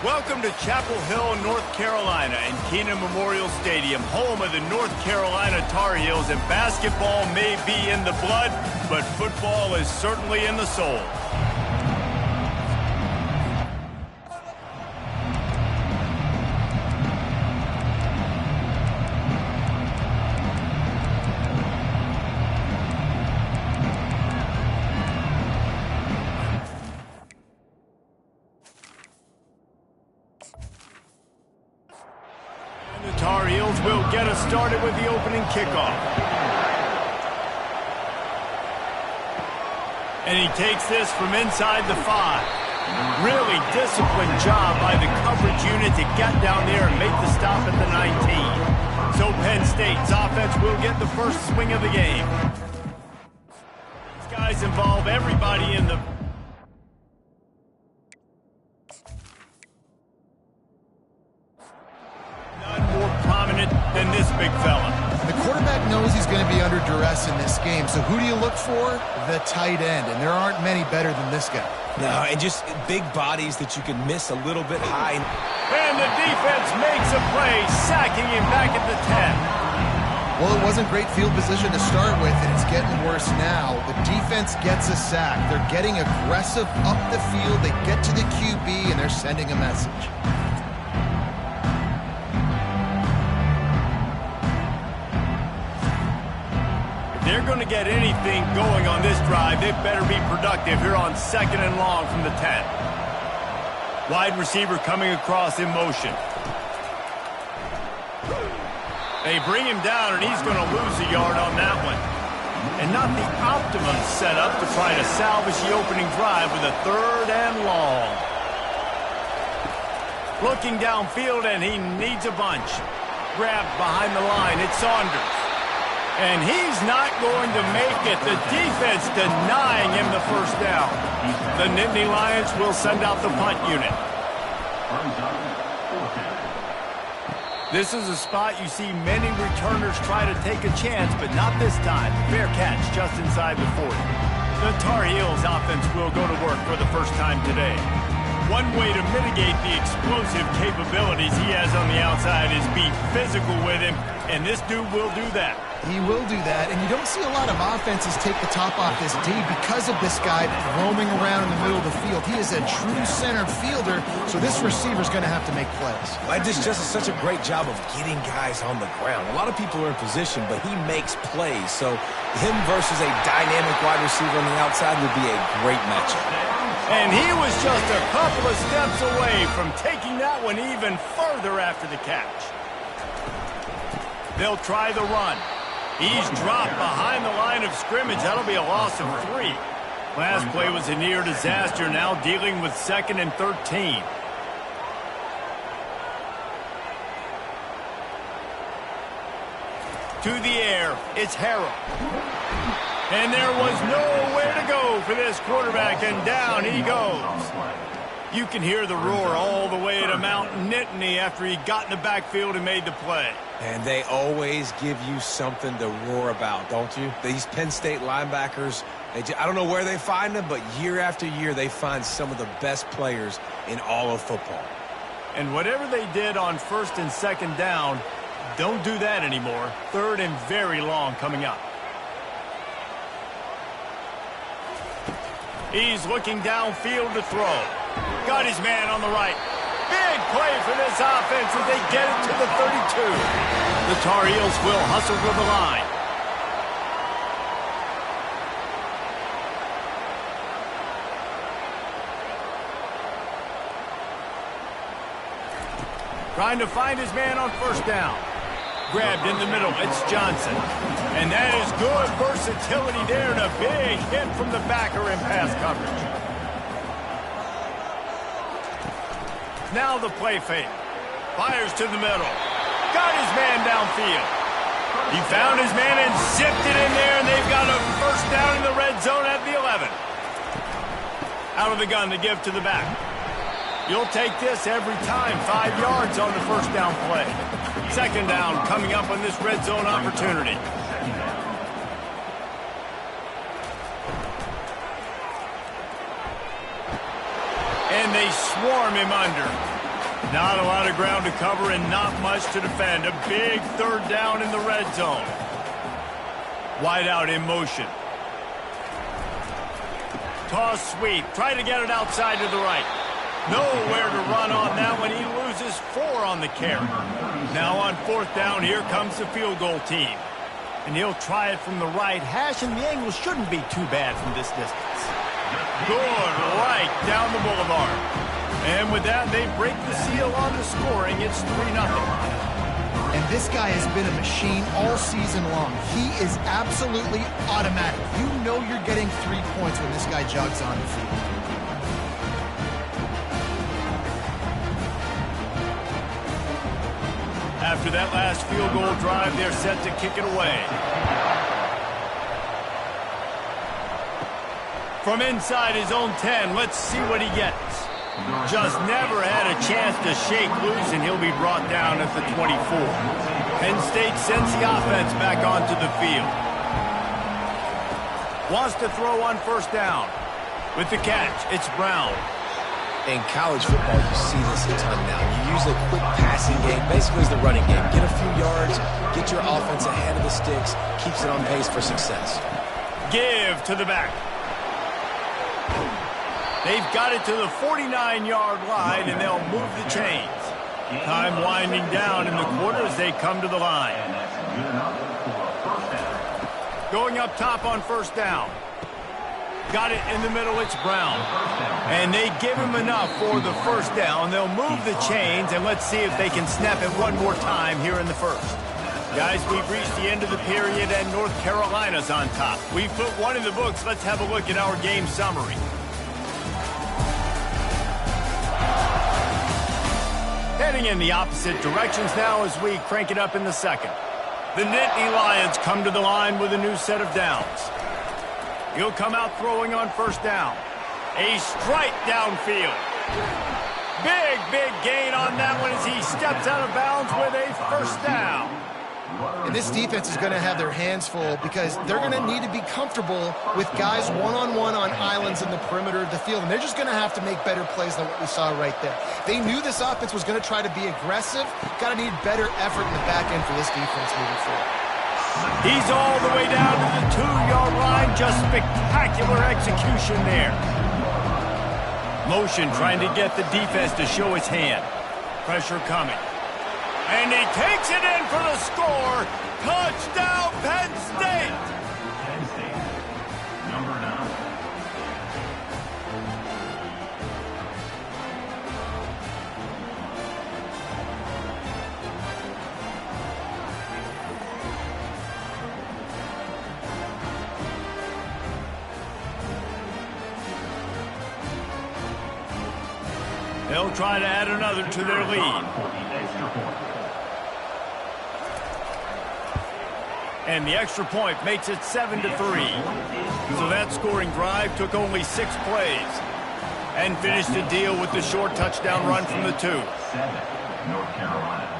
Welcome to Chapel Hill, North Carolina, and Keenan Memorial Stadium, home of the North Carolina Tar Heels. And basketball may be in the blood, but football is certainly in the soul. The Tar Heels will get us started with the opening kickoff. And he takes this from inside the 5. Really disciplined job by the coverage unit to get down there and make the stop at the 19. So Penn State's offense will get the first swing of the game. These guys involve everybody in the... than this big fella. The quarterback knows he's going to be under duress in this game, so who do you look for? The tight end, and there aren't many better than this guy. No, and just big bodies that you can miss a little bit high. And the defense makes a play, sacking him back at the 10. Well, it wasn't great field position to start with, and it's getting worse now. The defense gets a sack. They're getting aggressive up the field. They get to the QB, and they're sending a message. They're going to get anything going on this drive. They better be productive here on 2nd and long from the 10. Wide receiver coming across in motion. They bring him down, and he's going to lose a yard on that one. And not the optimum setup to try to salvage the opening drive with a 3rd and long. Looking downfield, and he needs a bunch. Grabbed behind the line. It's Saunders. And he's not going to make it. The defense denying him the first down. The Nittany Lions will send out the punt unit. This is a spot you see many returners try to take a chance, but not this time. Fair catch just inside the 40. The Tar Heels offense will go to work for the first time today. One way to mitigate the explosive capabilities he has on the outside is be physical with him, and this dude will do that. He will do that, and you don't see a lot of offenses take the top off this D because of this guy roaming around in the middle of the field. He is a true center fielder, so this receiver's going to have to make plays. This just is such a great job of getting guys on the ground. A lot of people are in position, but he makes plays, so him versus a dynamic wide receiver on the outside would be a great matchup. And he was just a couple of steps away from taking that one even further after the catch. They'll try the run. He's dropped behind the line of scrimmage. That'll be a loss of 3. Last play was a near disaster, now dealing with 2nd and 13. To the air, it's Harrell. And there was nowhere to go for this quarterback, and down he goes. You can hear the roar all the way to Mount Nittany after he got in the backfield and made the play. And they always give you something to roar about, don't you? These Penn State linebackers, I don't know where they find them, but year after year they find some of the best players in all of football. And whatever they did on 1st and 2nd down, don't do that anymore. 3rd and very long coming up. He's looking downfield to throw. Got his man on the right. Big play for this offense as they get it to the 32. The Tar Heels will hustle to the line. Trying to find his man on 1st down. Grabbed in the middle, it's Johnson. And that is good versatility there, and a big hit from the backer in pass coverage. Now the play fake. Fires to the middle. Got his man downfield. He found his man and zipped it in there, and they've got a 1st down in the red zone at the 11. Out of the gun to give to the back. You'll take this every time. 5 yards on the 1st down play. 2nd down coming up on this red zone opportunity. And they swarm him under. Not a lot of ground to cover and not much to defend. A big third down in the red zone. Wide out in motion. Toss sweep. Try to get it outside to the right. Nowhere to run on that one. He loses 4 on the carry. Now on 4th down, here comes the field goal team. And he'll try it from the right hash, and the angle shouldn't be too bad from this distance. Good right down the boulevard. And with that, they break the seal on the scoring. It's 3-0. And this guy has been a machine all season long. He is absolutely automatic. You know you're getting 3 points when this guy jogs on the field. After that last field goal drive, they're set to kick it away. From inside his own 10, let's see what he gets. Just never had a chance to shake loose, and he'll be brought down at the 24. Penn State sends the offense back onto the field. Wants to throw on 1st down. With the catch, it's Brown. In college football, you see this a ton now. You use a quick passing game, basically as the running game. Get a few yards, get your offense ahead of the sticks, keeps it on pace for success. Give to the back. They've got it to the 49-yard line, and they'll move the chains. Time winding down in the quarter as they come to the line. Going up top on 1st down. Got it in the middle, it's Brown. And they give him enough for the 1st down. They'll move the chains, and let's see if they can snap it one more time here in the 1st. Guys, we've reached the end of the period, and North Carolina's on top. We've put one in the books. Let's have a look at our game summary. Heading in the opposite directions now as we crank it up in the 2nd. The Nittany Lions come to the line with a new set of downs. He'll come out throwing on 1st down. A strike downfield. Big gain on that one as he steps out of bounds with a 1st down. And this defense is going to have their hands full because they're going to need to be comfortable with guys one-on-one on islands in the perimeter of the field. And they're just going to have to make better plays than what we saw right there. They knew this offense was going to try to be aggressive. Got to need better effort in the back end for this defense moving forward. He's all the way down to the 2-yard line. Just spectacular execution there. Motion trying to get the defense to show his hand. Pressure coming. And he takes it in for the score. Touchdown, Penn State. Penn State, number 9. They'll try to add another to their lead. And the extra point makes it 7-3. So that scoring drive took only 6 plays. And finished the deal with the short touchdown run from the 2. 7, North Carolina,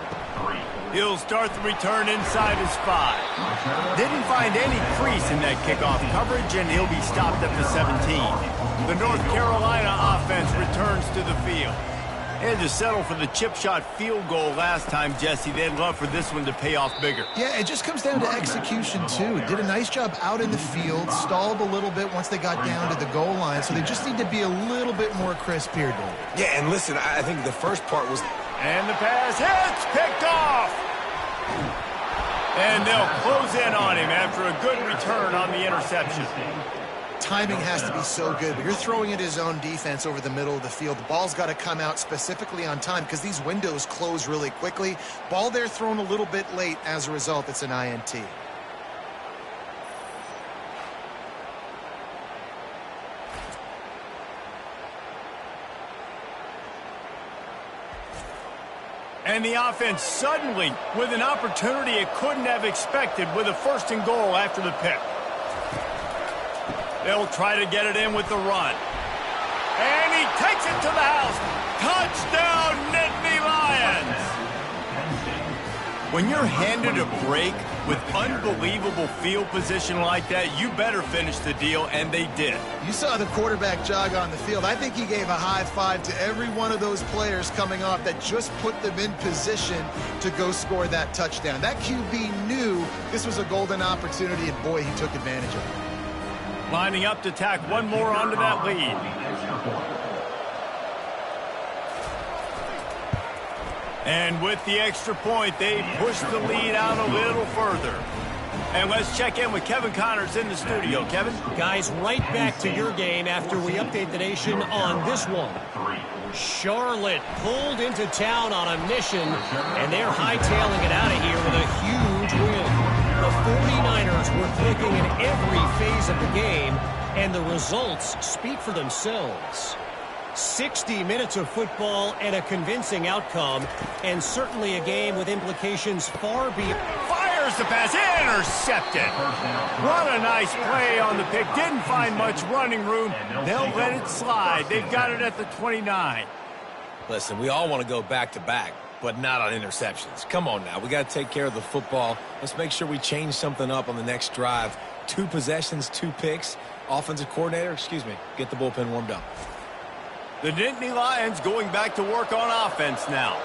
3. He'll start the return inside his 5. Didn't find any crease in that kickoff coverage, and he'll be stopped at the 17. The North Carolina offense returns to the field. They had to settle for the chip shot field goal last time, Jesse. They'd love for this one to pay off bigger. Yeah, it just comes down to execution, too. Did a nice job out in the field, stalled a little bit once they got down to the goal line, so they just need to be a little bit more crisp here, Dave. Yeah, and listen, I think the first part was... And the pass hits, picked off! And they'll close in on him after a good return on the interception. Timing has to be so good, but you're throwing at his own defense over the middle of the field. The ball's got to come out specifically on time because these windows close really quickly. Ball there thrown a little bit late. As a result, it's an INT. And the offense suddenly with an opportunity it couldn't have expected with a 1st and goal after the pick. They'll try to get it in with the run. And he takes it to the house. Touchdown, Nittany Lions! When you're handed a break, With unbelievable field position like that, you better finish the deal, and they did. You saw the quarterback jog on the field. I think he gave a high five to every one of those players coming off that just put them in position to go score that touchdown. That QB knew this was a golden opportunity, and boy, he took advantage of it. Lining up to tack one more onto that lead. And with the extra point, they push the lead out a little further. And let's check in with Kevin Connors in the studio. Kevin? Guys, right back to your game after we update the nation on this one. Charlotte pulled into town on a mission, and they're hightailing it out of here with a huge win. The 49ers were clicking in every phase of the game, and the results speak for themselves. 60 minutes of football and a convincing outcome, and certainly a game with implications far beyond. Fires the pass, intercepted. What a nice play on the pick. Didn't find much running room. They'll let it slide. They've got it at the 29. Listen, we all want to go back-to-back, but not on interceptions. Come on now. We got to take care of the football. Let's make sure we change something up on the next drive. 2 possessions, 2 picks. Offensive coordinator, get the bullpen warmed up. The Nittany Lions going back to work on offense now.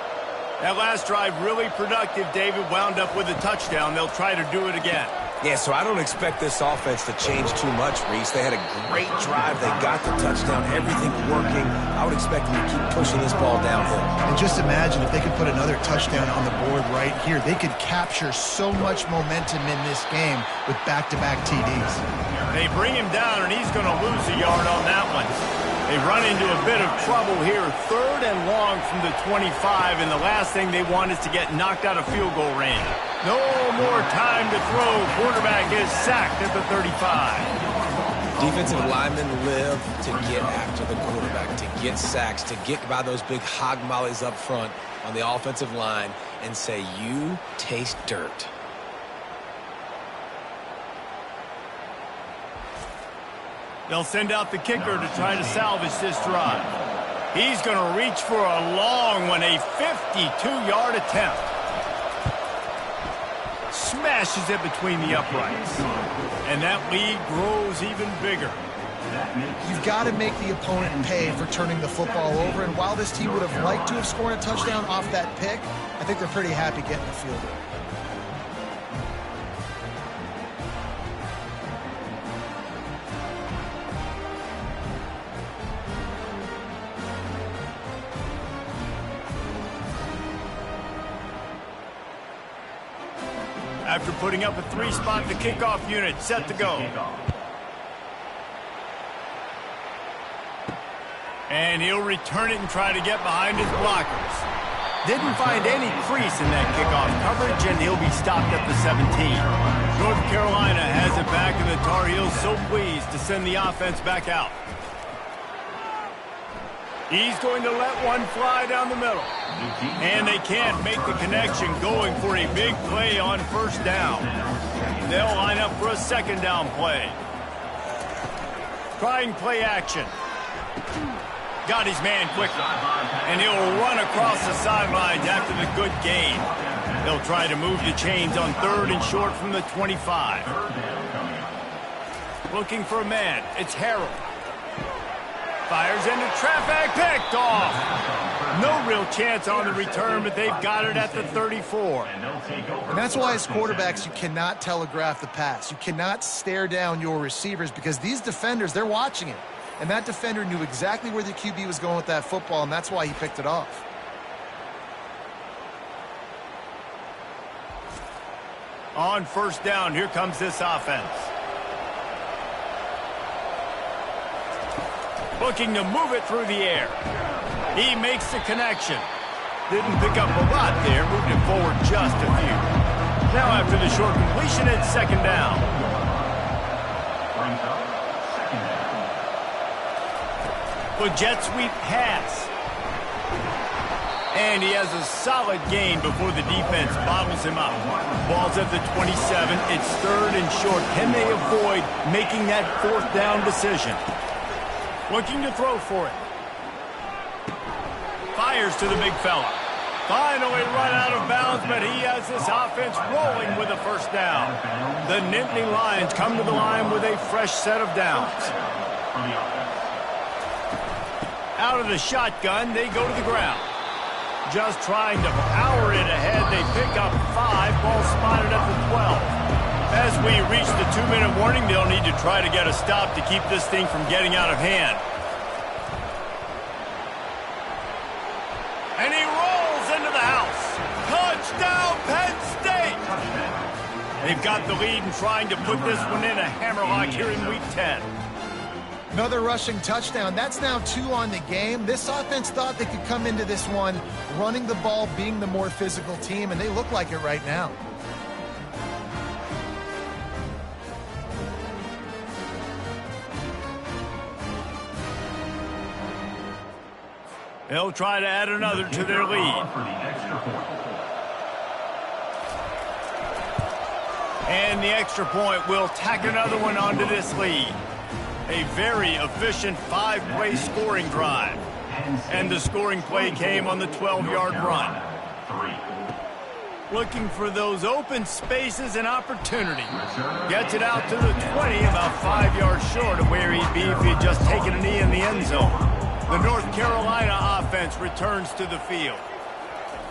That last drive really productive. David wound up with a touchdown. They'll try to do it again. Yeah, so I don't expect this offense to change too much, Reese. They had a great drive. They got the touchdown. Everything working. I would expect them to keep pushing this ball downhill. And just imagine if they could put another touchdown on the board right here. They could capture so much momentum in this game with back-to-back TDs. They bring him down, and he's going to lose a yard on that one. They run into a bit of trouble here. 3rd and long from the 25, and the last thing they want is to get knocked out of field goal range. No more time to throw. Quarterback is sacked at the 35. Defensive linemen live to get after the quarterback, to get sacks, to get by those big hog mollies up front on the offensive line and say, you taste dirt. They'll send out the kicker to try to salvage this drive. He's going to reach for a long one, a 52-yard attempt. Smashes it between the uprights. And that lead grows even bigger. You've got to make the opponent pay for turning the football over. And while this team would have liked to have scored a touchdown off that pick, I think they're pretty happy getting the field goal. After putting up a 3-spot, the kickoff unit set to go. And he'll return it and try to get behind his blockers. Didn't find any crease in that kickoff coverage, and he'll be stopped at the 17. North Carolina has it back, and the Tar Heels so pleased to send the offense back out. He's going to let one fly down the middle. And they can't make the connection, going for a big play on 1st down. They'll line up for a 2nd down play. Trying play action. Got his man quickly. And he'll run across the sidelines after the good gain. They'll try to move the chains on 3rd and short from the 25. Looking for a man. It's Harrell. Fires into traffic, picked off. No real chance on the return, but they've got it at the 34. And that's why as quarterbacks, you cannot telegraph the pass. You cannot stare down your receivers because these defenders, they're watching it. And that defender knew exactly where the QB was going with that football, and that's why he picked it off. On 1st down, here comes this offense. Looking to move it through the air. He makes the connection. Didn't pick up a lot there, moved it forward just a few. Now after the short completion, it's 2nd down. The jet sweep pass. And he has a solid gain before the defense bottles him up. Ball's at the 27. It's 3rd and short. Can they avoid making that 4th down decision? Looking to throw for it. Fires to the big fella. Finally run out of bounds, but he has this offense rolling with a first down. The Nittany Lions come to the line with a fresh set of downs. Out of the shotgun, they go to the ground. Just trying to power it ahead, they pick up 5, ball spotted at the 12. As we reach the 2-minute warning, they'll need to try to get a stop to keep this thing from getting out of hand. And he rolls into the house. Touchdown, Penn State! They've got the lead and trying to put this one in a hammerlock here in Week 10. Another rushing touchdown. That's now 2 on the game. This offense thought they could come into this one running the ball, being the more physical team, and they look like it right now. They'll try to add another to their lead. And the extra point will tack another one onto this lead. A very efficient 5-play scoring drive. And the scoring play came on the 12-yard run. Looking for those open spaces and opportunity. Gets it out to the 20, about 5 yards short of where he'd be if he had just taken a knee in the end zone. The North Carolina offense returns to the field.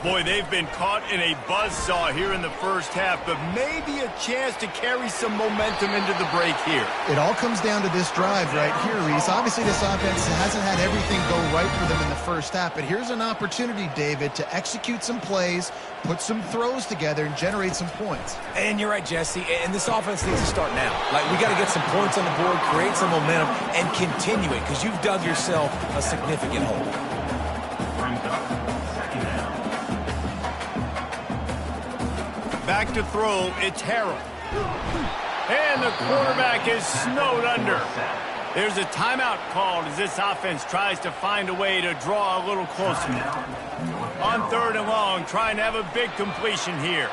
Boy, they've been caught in a buzzsaw here in the first half, but maybe a chance to carry some momentum into the break here. It all comes down to this drive right here, Reese. Obviously, this offense hasn't had everything go right for them in the first half, but here's an opportunity, David, to execute some plays, put some throws together, and generate some points. And you're right, Jesse, and this offense needs to start now. Like, we got to get some points on the board, create some momentum, and continue it, because you've dug yourself a significant hole. Back to throw, it's Harrell. And the quarterback is snowed under. There's a timeout called as this offense tries to find a way to draw a little closer. On 3rd and long, trying to have a big completion here.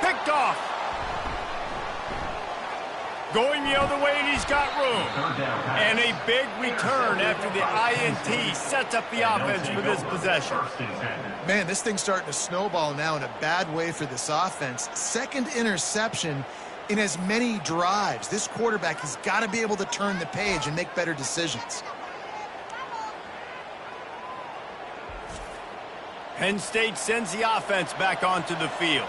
Picked off. Going the other way, and he's got room. And a big return after the INT sets up the offense for this possession. Man, this thing's starting to snowball now in a bad way for this offense. 2nd interception in as many drives. This quarterback has got to be able to turn the page and make better decisions. Penn State sends the offense back onto the field.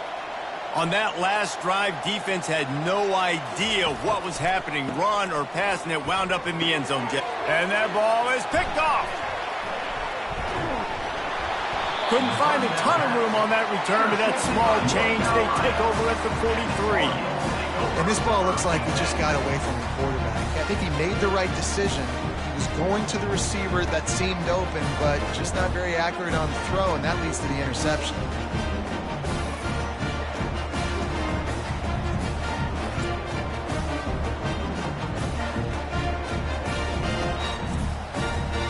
On that last drive, defense had no idea what was happening, run or pass, and it wound up in the end zone. And that ball is picked off. Couldn't find a ton of room on that return, but that small change, they take over at the 43. And this ball looks like it just got away from the quarterback. I think he made the right decision. He was going to the receiver that seemed open, but just not very accurate on the throw, and that leads to the interception.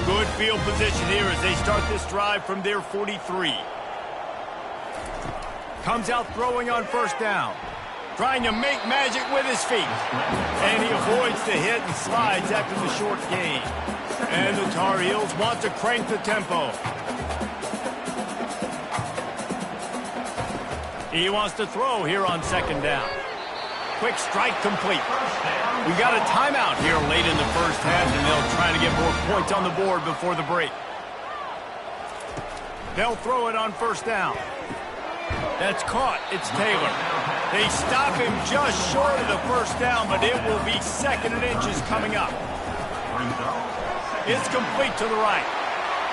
Good field position here as they start this drive from their 43. Comes out throwing on 1st down. Trying to make magic with his feet. And he avoids the hit and slides after the short gain. And the Tar Heels want to crank the tempo. He wants to throw here on 2nd down. Quick strike complete. We got a timeout here late in the first half, and they'll try to get more points on the board before the break. They'll throw it on 1st down. That's caught. It's Taylor. They stop him just short of the 1st down, but it will be 2nd and inches coming up. It's complete to the right.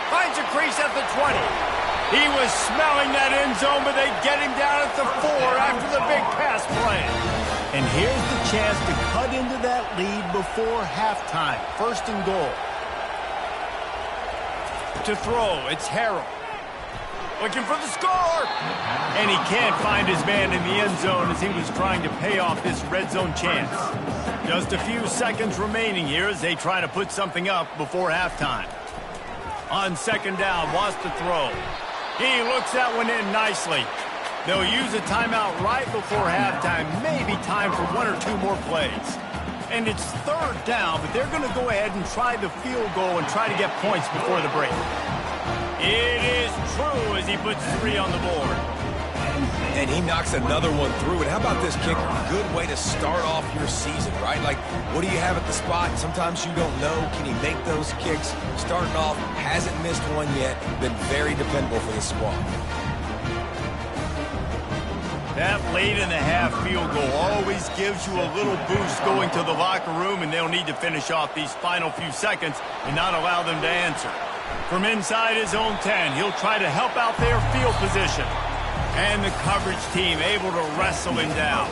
Finds a crease at the 20. He was smelling that end zone, but they get him down at the 4 after the big pass play. And here's the chance to cut into that lead before halftime. 1st and goal. To throw, it's Harrell. Looking for the score! And he can't find his man in the end zone as he was trying to pay off this red zone chance. Just a few seconds remaining here as they try to put something up before halftime. On 2nd down, wants to throw. He looks that one in nicely. They'll use a timeout right before halftime, maybe time for 1 or 2 more plays. And it's 3rd down, but they're going to go ahead and try the field goal and try to get points before the break. It is true as he puts 3 on the board. And he knocks another one through. And how about this kicker? Good way to start off your season, right? Like, what do you have at the spot? Sometimes you don't know. Can he make those kicks? Starting off, hasn't missed one yet. Been very dependable for this squad. That late-in-the-half field goal always gives you a little boost going to the locker room, and they'll need to finish off these final few seconds and not allow them to answer. From inside his own 10, he'll try to help out their field position. And the coverage team able to wrestle him down.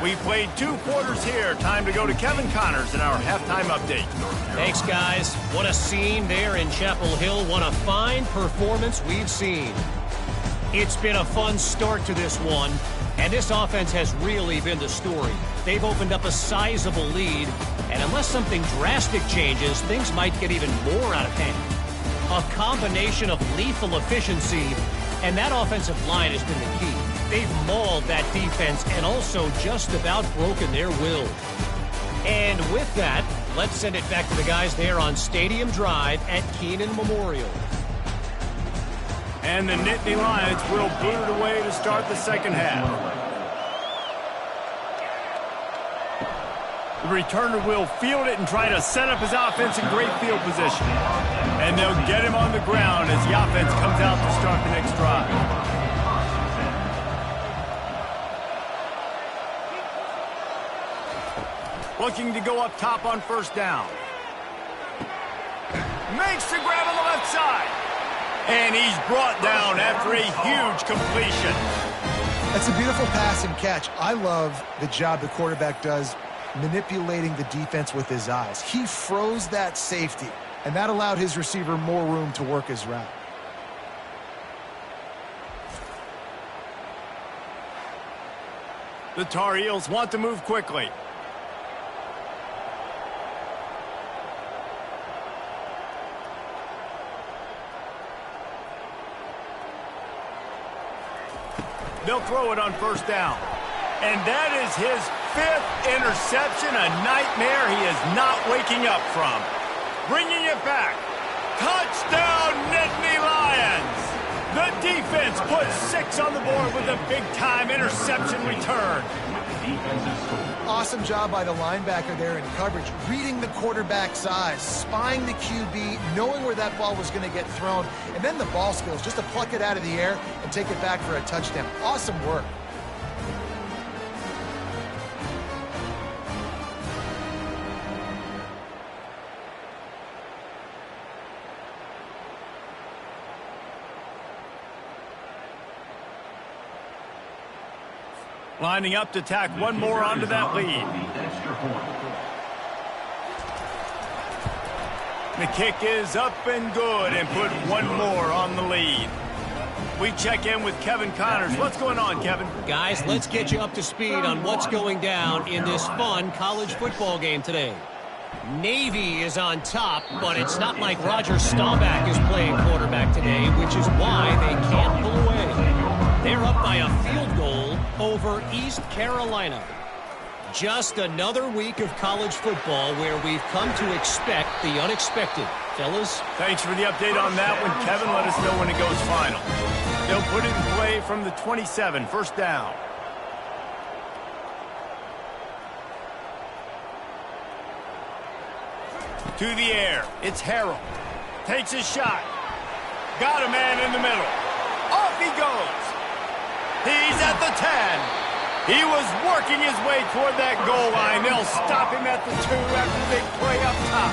We played 2 quarters here. Time to go to Kevin Connors in our halftime update. Thanks, guys. What a scene there in Chapel Hill. What a fine performance we've seen. It's been a fun start to this one, and this offense has really been the story. They've opened up a sizable lead, and unless something drastic changes, things might get even more out of hand. A combination of lethal efficiency, and that offensive line has been the key. They've mauled that defense and also just about broken their will. And with that, let's send it back to the guys there on Stadium Drive at Keenan Memorial. And the Nittany Lions will boot it away to start the second half. The returner will field it and try to set up his offense in great field position. And they'll get him on the ground as the offense comes out to start the next drive. Looking to go up top on first down. Makes the grab on the left side. And he's brought down after a huge completion. That's a beautiful pass and catch. I love the job the quarterback does manipulating the defense with his eyes. He froze that safety, and that allowed his receiver more room to work his route. The Tar Heels want to move quickly. They'll throw it on first down. And that is his 5th interception, a nightmare he is not waking up from. Bringing it back. Touchdown, Nittany Lions! The defense puts 6 on the board with a big-time interception return. Awesome job by the linebacker there in coverage, reading the quarterback's eyes, spying the QB, knowing where that ball was going to get thrown, and then the ball skills just to pluck it out of the air and take it back for a touchdown. Awesome work. Lining up to tack one more onto that lead. The kick is up and good and put one more on the lead. We check in with Kevin Connors. What's going on, Kevin? Guys, let's get you up to speed on what's going down in this fun college football game today. Navy is on top, but it's not like Roger Staubach is playing quarterback today, which is why they can't pull away. They're up by a field goal over East Carolina. Just another week of college football where we've come to expect the unexpected. Fellas? Thanks for the update on that one, Kevin. Let us know when it goes final. They'll put it in play from the 27, first down. To the air, it's Harrell. Takes his shot. Got a man in the middle. Off he goes. He's at the 10. He was working his way toward that goal line. They'll stop him at the 2 after the big play up top.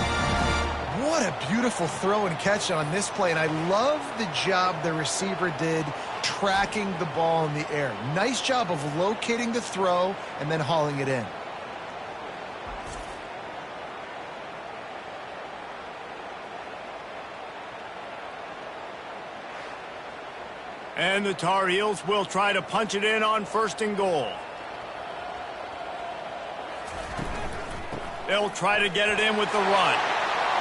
What a beautiful throw and catch on this play, and I love the job the receiver did tracking the ball in the air. Nice job of locating the throw and then hauling it in. And the Tar Heels will try to punch it in on first and goal. They'll try to get it in with the run.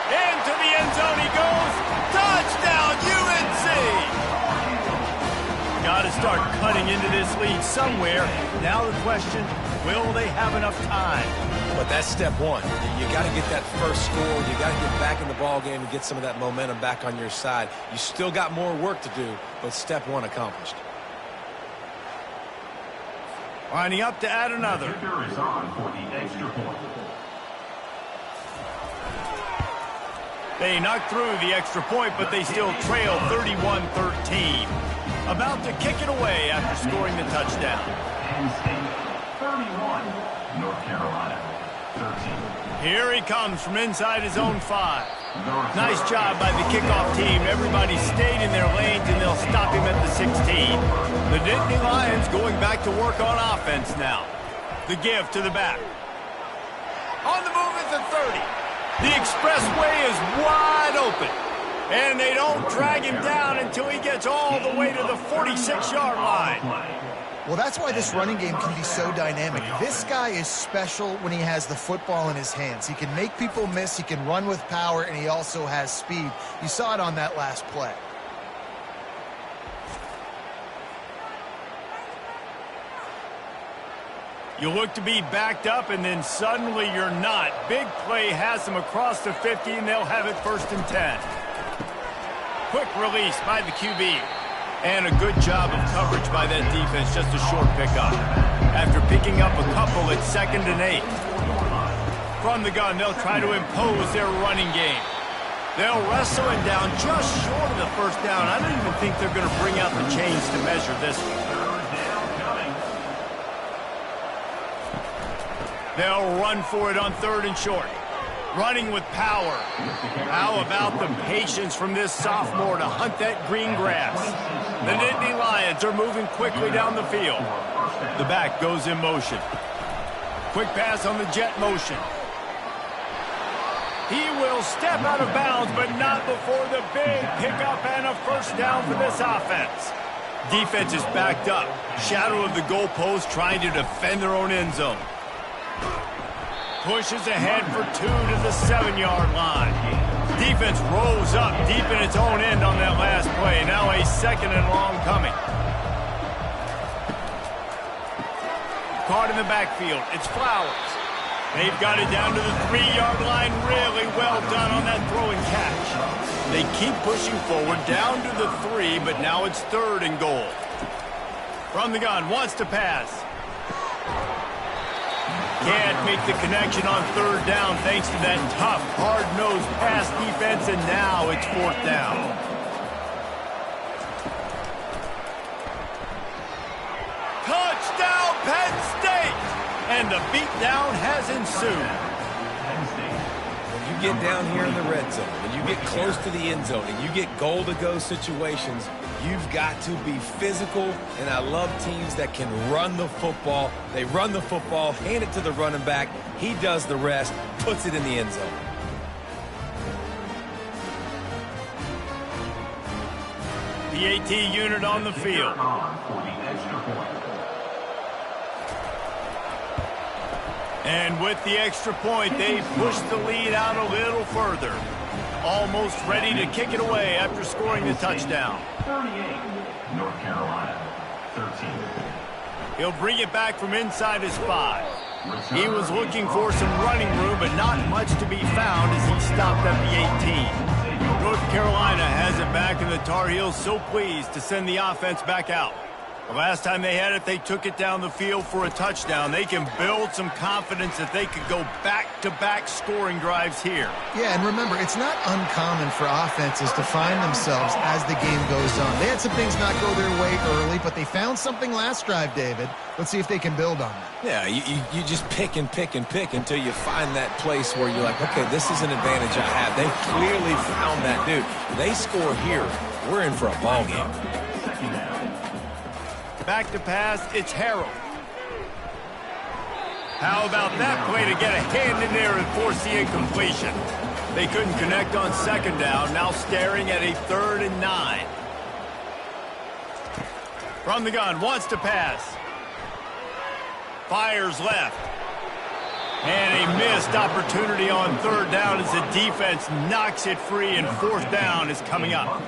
Into the end zone he goes. Touchdown, UNC! got to start cutting into this lead somewhere. Now the question, will they have enough time? But that's step one. You got to get that first score. You got to get back in the ball game and get some of that momentum back on your side. You still got more work to do, but step one accomplished. Lining up to add another. The kicker is on for the extra point. They knocked through the extra point, but they still trail 31-13. About to kick it away after scoring the touchdown. Penn State 31, North Carolina 13. Here he comes from inside his own 5. Nice job by the kickoff team. Everybody stayed in their lanes, and they'll stop him at the 16. The Nittany Lions going back to work on offense now. The give to the back. On the move at the 30. The expressway is wide open. And they don't drag him down until he gets all the way to the 46-yard line. Well, that's why this running game can be so dynamic. This guy is special when he has the football in his hands. He can make people miss, he can run with power, and he also has speed. You saw it on that last play. You look to be backed up, and then suddenly you're not. Big play has them across the 50, and they'll have it 1st and 10. Quick release by the QB. And a good job of coverage by that defense, just a short pickup. After picking up a couple, it's 2nd and 8. From the gun, they'll try to impose their running game. They'll wrestle it down just short of the 1st down. I don't even think they're going to bring out the chains to measure this one. They'll run for it on 3rd and short. Running with power. How about the patience from this sophomore to hunt that green grass? The Nittany Lions are moving quickly down the field. The back goes in motion. Quick pass on the jet motion. He will step out of bounds, but not before the big pickup and a 1st down for this offense. Defense is backed up. Shadow of the goalpost trying to defend their own end zone. Pushes ahead for 2 to the 7-yard line. Defense rolls up deep in its own end on that last play. Now a 2nd and long coming. Caught in the backfield. It's Flowers. They've got it down to the 3-yard line. Really well done on that throw and catch. They keep pushing forward down to the 3, but now it's 3rd and goal. From the gun, wants to pass. Can't make the connection on 3rd down thanks to that tough, hard-nosed pass defense, and now it's 4th down. Touchdown, Penn State! And the beatdown has ensued. When you get down here in the red zone, when you get close to the end zone, and you get goal-to-go situations, you've got to be physical, and I love teams that can run the football. They run the football, hand it to the running back. He does the rest, puts it in the end zone. The AT unit on the field. And with the extra point, they push the lead out a little further. Almost ready to kick it away after scoring the touchdown. 38, North Carolina 13. He'll bring it back from inside his 5. He was looking for some running room, but not much to be found as he stopped at the 18. North Carolina has it back, and the Tar Heels so pleased to send the offense back out. The last time they had it, they took it down the field for a touchdown. They can build some confidence that they could go back-to-back scoring drives here. Yeah, and remember, it's not uncommon for offenses to find themselves as the game goes on. They had some things not go their way early, but they found something last drive, David. Let's see if they can build on that. Yeah, you just pick and pick and pick until you find that place where you're like, okay, this is an advantage I have. They clearly found that dude. They score here, we're in for a ball game. Back to pass, it's Harrell. How about that play to get a hand in there and force the incompletion? They couldn't connect on 2nd down, now staring at a 3rd and 9. From the gun, wants to pass. Fires left. And a missed opportunity on 3rd down as the defense knocks it free, and 4th down is coming up.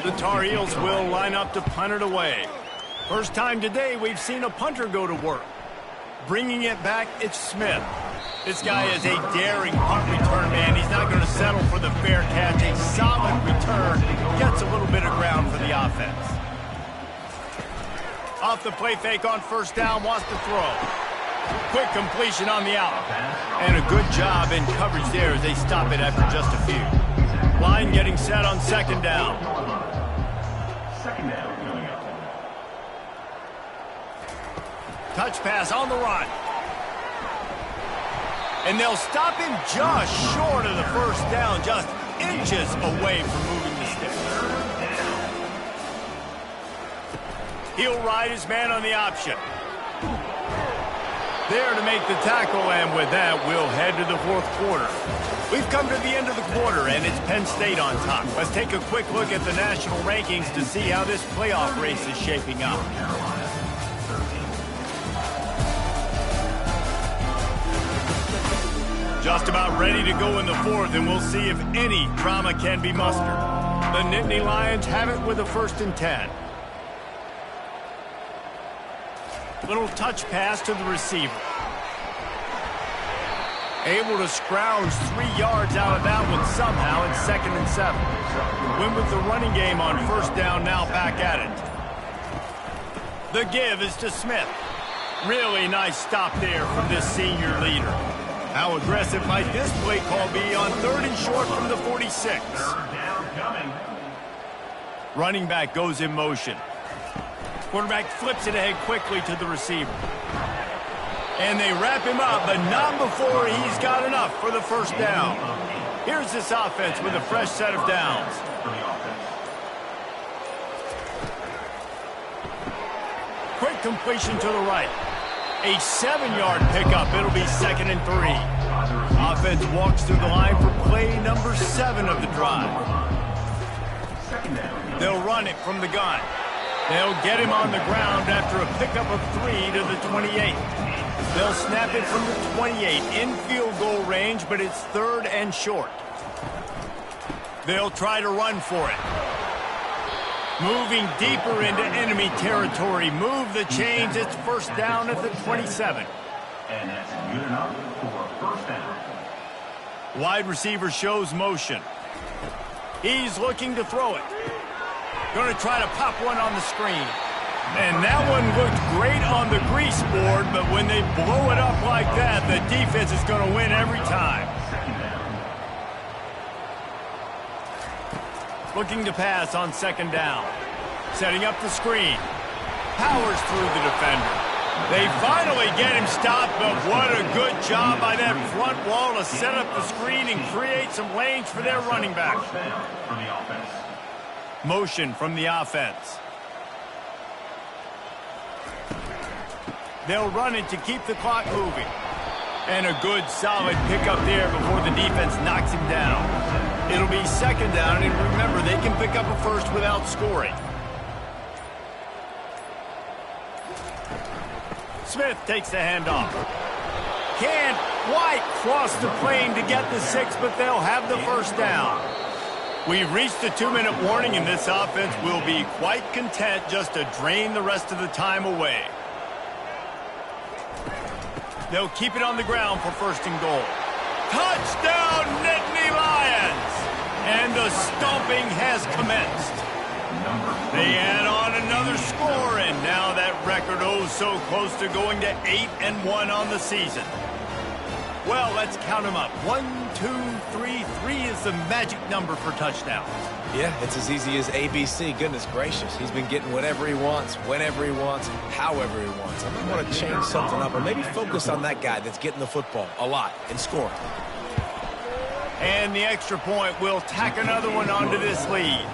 The Tar Heels will line up to punt it away. First time today we've seen a punter go to work. Bringing it back, it's Smith. This guy is a daring punt return man. He's not going to settle for the fair catch. A solid return gets a little bit of ground for the offense. Off the play fake on first down, wants to throw. Quick completion on the out. And a good job in coverage there as they stop it after just a few. Line getting set on second down. Second down coming up. Touch pass on the run. And they'll stop him just short of the first down, just inches away from moving the sticks. He'll ride his man on the option. There to make the tackle, and with that, we'll head to the fourth quarter. We've come to the end of the quarter, and it's Penn State on top. Let's take a quick look at the national rankings to see how this playoff race is shaping up. Just about ready to go in the fourth, and we'll see if any drama can be mustered. The Nittany Lions have it with a 1st and 10. Little touch pass to the receiver. Able to scrounge 3 yards out of that one somehow in 2nd and 7. Win with the running game on first down, now back at it. The give is to Smith. Really nice stop there from this senior leader. How aggressive might this play call be on 3rd and short from the 46? Running back goes in motion. Quarterback flips it ahead quickly to the receiver. And they wrap him up, but not before he's got enough for the first down. Here's this offense with a fresh set of downs. Quick completion to the right. A 7-yard pickup. It'll be 2nd and 3. Offense walks through the line for play number 7 of the drive. They'll run it from the gun. They'll get him on the ground after a pickup of 3 to the 28. They'll snap it from the 28 in field goal range, but it's 3rd and short. They'll try to run for it. Moving deeper into enemy territory. Move the chains. It's first down at the 27. And that's good enough for a first down. Wide receiver shows motion. He's looking to throw it. Going to try to pop one on the screen. And that one looked great on the grease board, but when they blow it up like that, the defense is going to win every time. Looking to pass on 2nd down. Setting up the screen. Powers through the defender. They finally get him stopped, but what a good job by that front wall to set up the screen and create some lanes for their running back. Motion from the offense. They'll run it to keep the clock moving. And a good, solid pickup there before the defense knocks him down. It'll be 2nd down, and remember, they can pick up a first without scoring. Smith takes the handoff. Can't quite cross the plane to get the 6, but they'll have the first down. We've reached the 2-minute warning, and this offense will be quite content just to drain the rest of the time away. They'll keep it on the ground for 1st and goal. Touchdown, Nittany Lions! And the stomping has commenced. They add on another score, and now that record so close to going to 8-1 on the season. Well, let's count them up. 1, 2, 3. 3 is the magic number for touchdowns. Yeah, it's as easy as ABC. Goodness gracious. He's been getting whatever he wants, whenever he wants, however he wants. I think want to change something up or maybe focus on that guy that's getting the football a lot and scoring. And the extra point will tack another one onto this lead.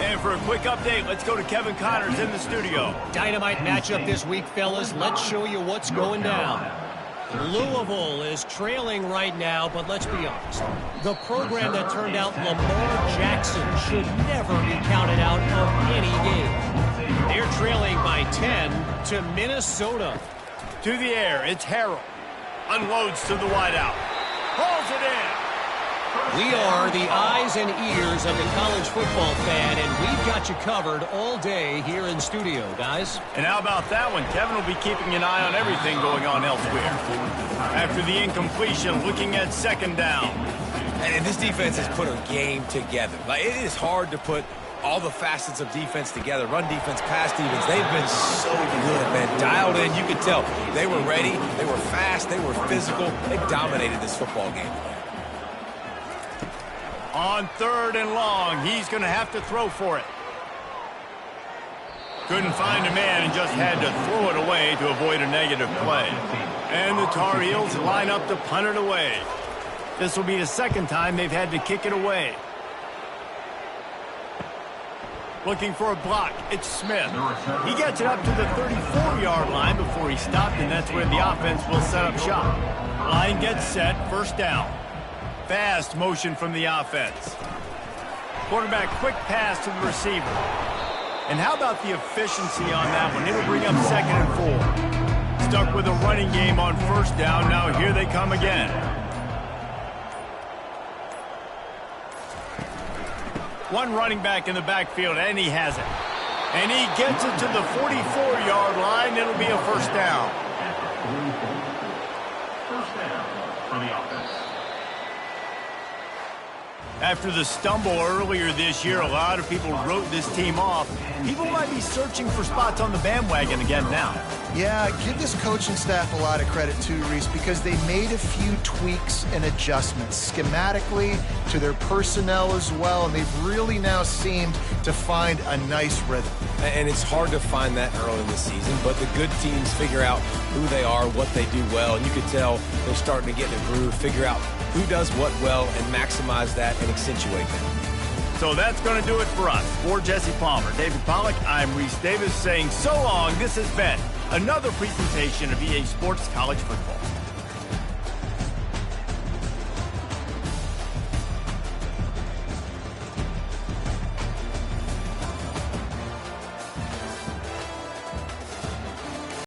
And for a quick update, let's go to Kevin Connors in the studio. Dynamite matchup this week, fellas. Let's show you what's going down. Louisville is trailing right now, but let's be honest. The program that turned out Lamar Jackson should never be counted out of any game. They're trailing by 10 to Minnesota. To the air, it's Harrell. Unloads to the wideout. Hauls it in. We are the eyes and ears of the college football fan, and we've got you covered all day here in studio, guys. And how about that one? Kevin will be keeping an eye on everything going on elsewhere. After the incompletion, looking at second down. And this defense has put a game together. Like, it is hard to put all the facets of defense together. Run defense, pass defense. They've been so good, man. Dialed in. You could tell they were ready. They were fast. They were physical. They dominated this football game. On 3rd and long, he's going to have to throw for it. Couldn't find a man and just had to throw it away to avoid a negative play. And the Tar Heels line up to punt it away. This will be the second time they've had to kick it away. Looking for a block. It's Smith. He gets it up to the 34-yard line before he stopped, and that's where the offense will set up shop. Line gets set, first down. Fast motion from the offense. Quarterback quick pass to the receiver. And how about the efficiency on that one? It'll bring up 2nd and 4. Stuck with a running game on first down. Now here they come again. One running back in the backfield, and he has it. And he gets it to the 44-yard line. It'll be a first down. First down for the offense. After the stumble earlier this year, a lot of people wrote this team off. People might be searching for spots on the bandwagon again now. Yeah, give this coaching staff a lot of credit too, Reese, because they made a few tweaks and adjustments schematically to their personnel as well, and they've really now seemed to find a nice rhythm. And it's hard to find that early in the season, but the good teams figure out who they are, what they do well, and you can tell they're starting to get in a groove, figure out who does what well, and maximize that and accentuate that. So that's going to do it for us. For Jesse Palmer, David Pollack, I'm Reese Davis saying so long. This has been another presentation of EA Sports College Football.